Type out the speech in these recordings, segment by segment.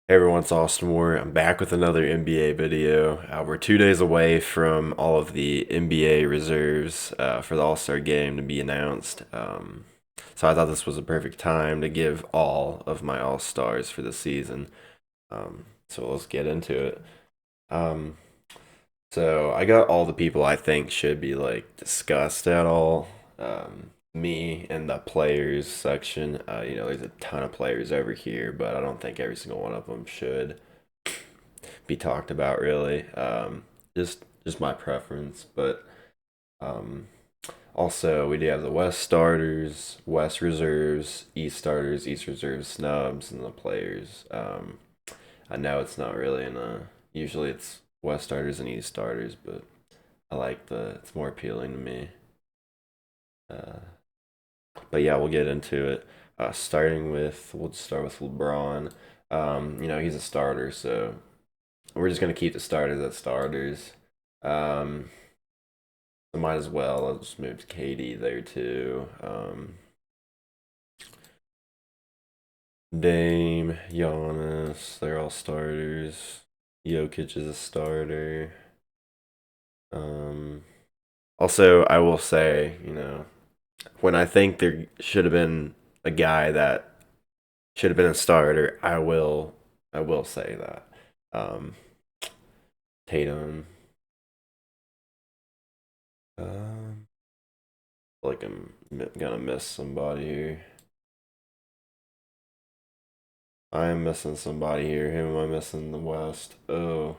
Hey everyone, it's Austin Moore. I'm back with another NBA video. We're 2 days away from all of the NBA reserves for the All Star game to be announced. So I thought this was a perfect time to give all of my All Stars for the season. So let's get into it. Um, so I got all the people I think should be like discussed at all. Me and the players section. There's a ton of players over here, but I don't think every single one of them should be talked about really. Just my preference, but um, also we do have the West starters, West reserves, East starters, East reserves, snubs, and the players. I know it's not really in a. Usually it's West starters and East starters, but I like the. It's more appealing to me. Uh, but yeah, we'll get into it. We'll start with LeBron. He's a starter, so we're just gonna keep the starters as starters. Um, I might as well. I'll just move KD there too. Dame, Giannis, they're all starters. Jokic is a starter. Um, Also, I will say, when I think there should have been a guy that should have been a starter, I will say that. Um, Tatum. Um, like gonna miss somebody here. I am missing somebody here. Who am I missing in the West? Oh,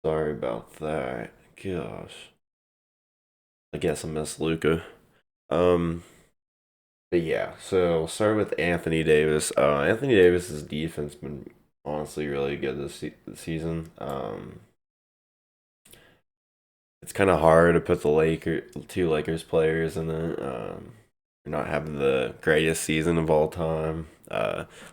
sorry about that. Gosh. I guess I missed Luca. Um, but yeah, so we'll start with Anthony Davis. Anthony Davis's defense been honestly really good this season. It's kind of hard to put two Lakers players in it. They're not having the greatest season of all time.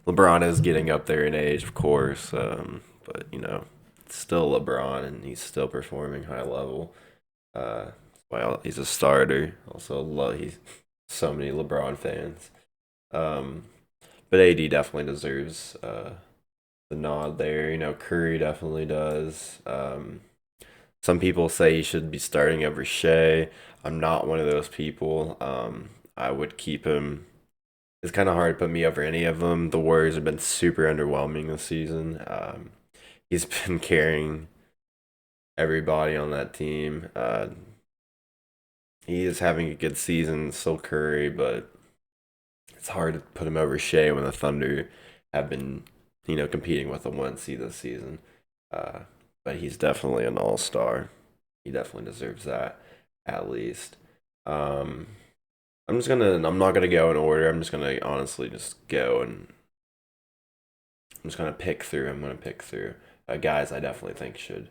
LeBron is getting up there in age, of course, but it's still LeBron, and he's still performing high level. Well, he's a starter. Also, he's so many LeBron fans. Um, but AD definitely deserves the nod there. Curry definitely does. Some people say he should be starting over Shea. I'm not one of those people. I would keep him. It's kind of hard to put me over any of them. The Warriors have been super underwhelming this season. He's been carrying everybody on that team. He is having a good season, still Curry, but it's hard to put him over Shea when the Thunder have been, competing with the 1 seed this season. Uh, but he's definitely an all star. He definitely deserves that, at least. Um, I'm not gonna go in order. I'm just gonna honestly just go and I'm just gonna pick through. I'm gonna pick through guys I definitely think should.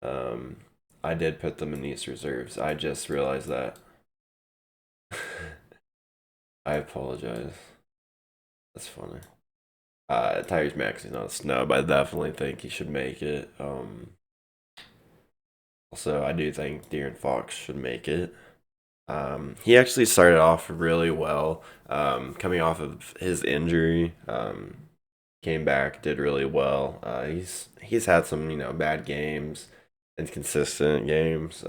Um, I did put them in these reserves. I just realized that. I apologize. That's funny. Tyrese Maxey's not a snub. I definitely think he should make it. Also, I do think De'Aaron Fox should make it. He actually started off really well. Coming off of his injury, came back, did really well. He's had some bad games, inconsistent games.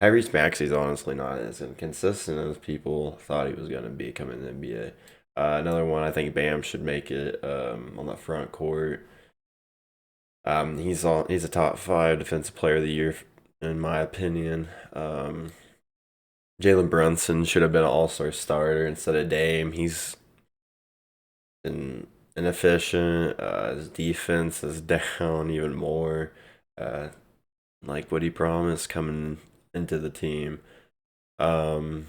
Tyrese Maxey's honestly not as inconsistent as people thought he was going to be coming to the NBA. Another one, I think Bam should make it on the front court. He's a top five defensive player of the year in my opinion. Jalen Brunson should have been an All Star starter instead of Dame. He's been inefficient. His defense is down even more. Uh, like what he promised coming into the team. Um,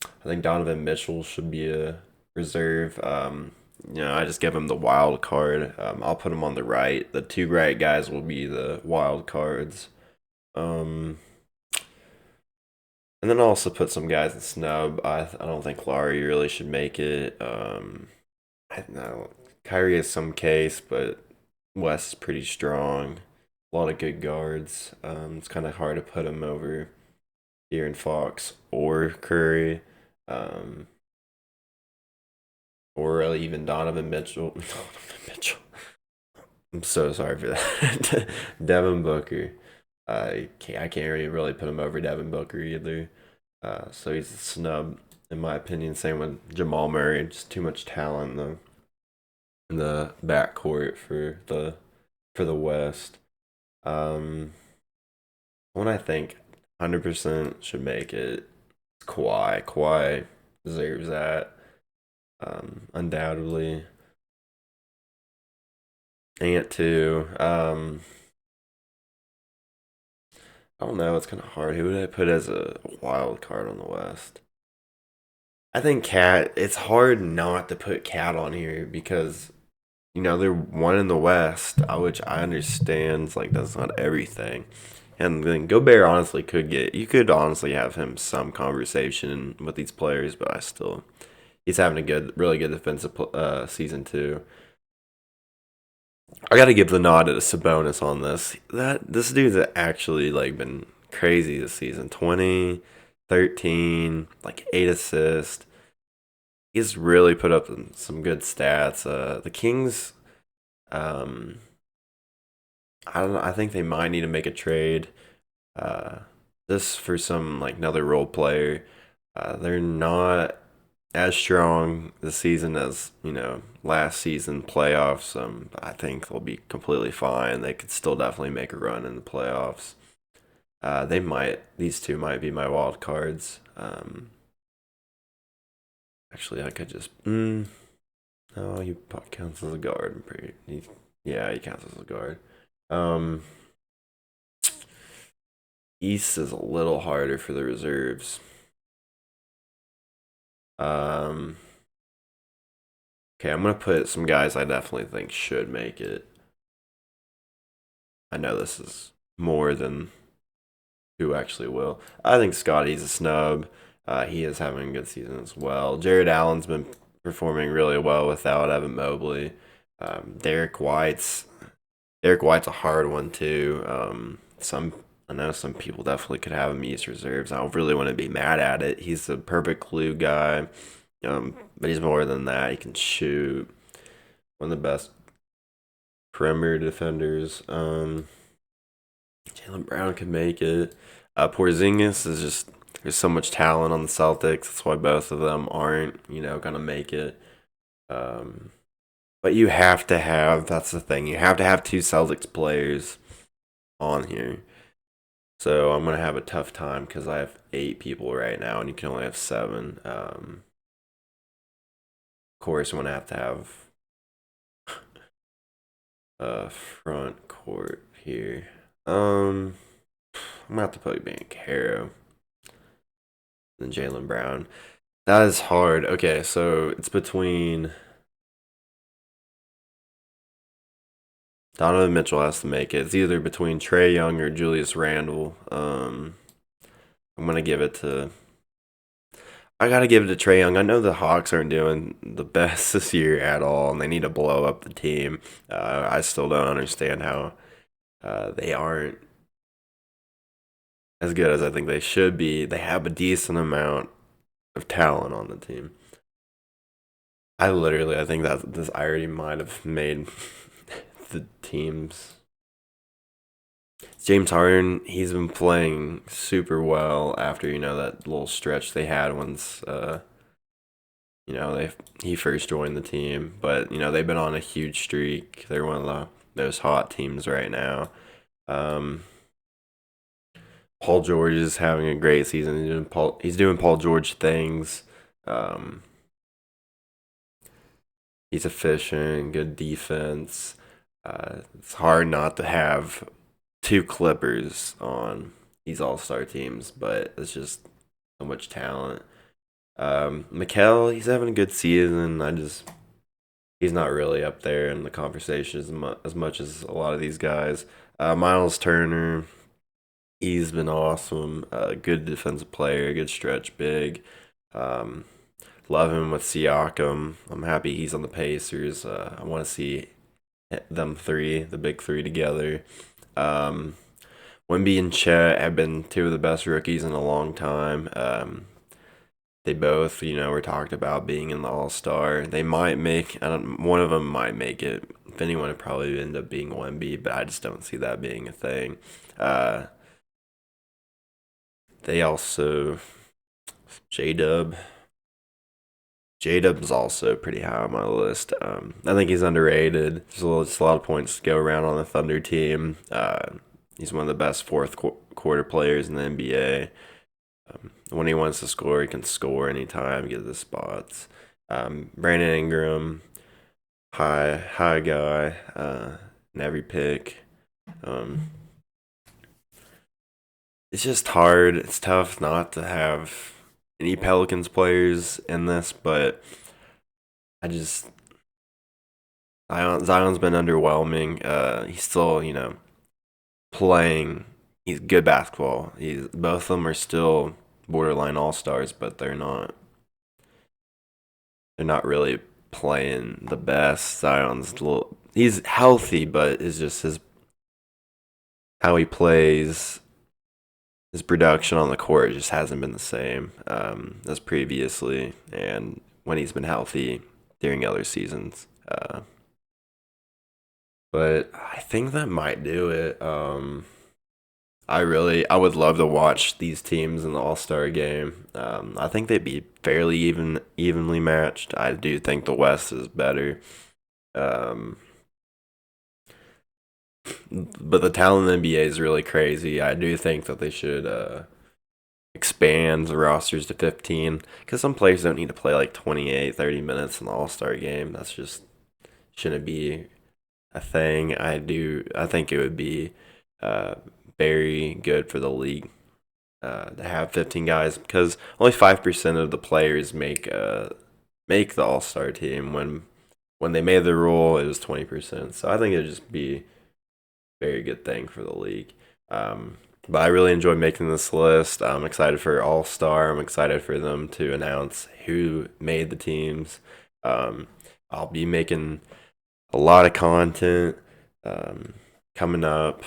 I think Donovan Mitchell should be a reserve. I just give him the wild card. I'll put him on the right. The two right guys will be the wild cards. Um, and then I'll also put some guys in snub. I don't think Laurie really should make it. I don't know. Kyrie has some case, but West is pretty strong. A lot of good guards. It's kind of hard to put him over De'Aaron Fox or Curry. Um, or even Donovan Mitchell. Donovan Mitchell. I'm so sorry for that. Devin Booker. I can't really put him over Devin Booker either. So he's a snub in my opinion. Same with Jamal Murray. Just too much talent in the backcourt for the West. Um, One I think 100% should make it. It's Kawhi. Kawhi deserves that. Undoubtedly. Ant too. I don't know. It's kind of hard. Who would I put as a wild card on the West? I think Cat. It's hard not to put Cat on here because they're one in the West, which I understand. Like that's not everything. And then Gobert honestly you could honestly have him some conversation with these players, but he's having a really good defensive season too. I got to give the nod to Sabonis on this. This dude's actually like been crazy this season. 20, 13, like 8 assists. He's really put up some good stats. The Kings, um, I don't know. I think they might need to make a trade. Uh, this for some like another role player. They're not as strong this season as last season playoffs. I think they'll be completely fine. They could still definitely make a run in the playoffs. They might. These two might be my wild cards. Actually, I could just. No, he counts as a guard. Yeah, he counts as a guard. Um, East is a little harder for the reserves. Um, okay, I'm gonna put some guys I definitely think should make it. I know this is more than who actually will. I think Scotty's a snub. He is having a good season as well. Jared Allen's been performing really well without Evan Mobley. Um, Derek White's Derek White's a hard one too. I know some people definitely could have him East reserves. I don't really want to be mad at it. He's the perfect glue guy. But he's more than that. He can shoot. One of the best perimeter defenders. Jalen Brown could make it. Porzingis is just there's so much talent on the Celtics. That's why both of them aren't gonna make it. Um, but you have to have that's the thing. You have to have two Celtics players on here. So I'm gonna have a tough time because I have 8 people right now, and you can only have 7. Of course, I'm gonna have to have a front court here. I'm gonna have to put Caro and Jalen Brown. That is hard. Okay, so it's between Donovan Mitchell has to make it. It's either between Trey Young or Julius Randle. I'm gonna give it to. I gotta give it to Trey Young. I know the Hawks aren't doing the best this year at all, and they need to blow up the team. I still don't understand how they aren't as good as I think they should be. They have a decent amount of talent on the team. I think that this I already might have made the teams. James Harden, he's been playing super well after that little stretch they had once they he first joined the team, but they've been on a huge streak. They're one of those hot teams right now. Um, Paul George is having a great season. He's doing Paul George things. Um, he's efficient, good defense. It's hard not to have two Clippers on these All Star teams, but it's just so much talent. Mikel, he's having a good season. He's not really up there in the conversation as much as a lot of these guys. Miles Turner, he's been awesome. Good defensive player, good stretch big. Um, Love him with Siakam. I'm happy he's on the Pacers. I want to see them three, the big three together. Um, Wemby and Chet have been two of the best rookies in a long time. they both, were talked about being in the All Star. They might make, I don't, one of them might make it. If anyone, it'd probably end up being Wemby, but I just don't see that being a thing. Uh, they also, J Dub. J Dub's also pretty high on my list. I think he's underrated. There's a lot of points to go around on the Thunder team. He's one of the best quarter players in the NBA. When he wants to score, he can score anytime, get the spots. Brandon Ingram, high guy, in every pick. Um, it's just hard. It's tough not to have any Pelicans players in this, but I just Zion's been underwhelming. He's still, playing. He's good basketball. He's both of them are still borderline all stars, but they're not. They're not really playing the best. He's healthy, but it's just his how he plays. His production on the court just hasn't been the same as previously, and when he's been healthy during other seasons. But I think that might do it. I would love to watch these teams in the All Star game. I think they'd be fairly evenly matched. I do think the West is better. Um, but the talent in the NBA is really crazy. I do think that they should expand the rosters to 15 because some players don't need to play like 28, 30 minutes in the All Star game. That's just shouldn't be a thing. I think it would be uh, very good for the league to have 15 guys because only 5% of the players make the All Star team. When they made the rule, it was 20%. So I think it'd just be a very good thing for the league. But I really enjoyed making this list. I'm excited for All Star. I'm excited for them to announce who made the teams. Um, I'll be making a lot of content coming up.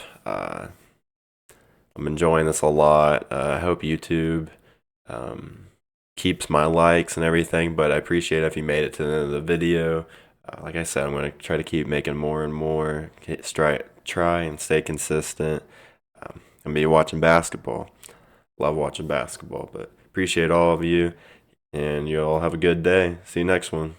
I'm enjoying this a lot. I hope YouTube um, keeps my likes and everything, but I appreciate if you made it to the end of the video. Like I said, I'm going to try to keep making more and more. Try and stay consistent. I'm going to be watching basketball. Love watching basketball, but appreciate all of you, and you all have a good day. See you next one.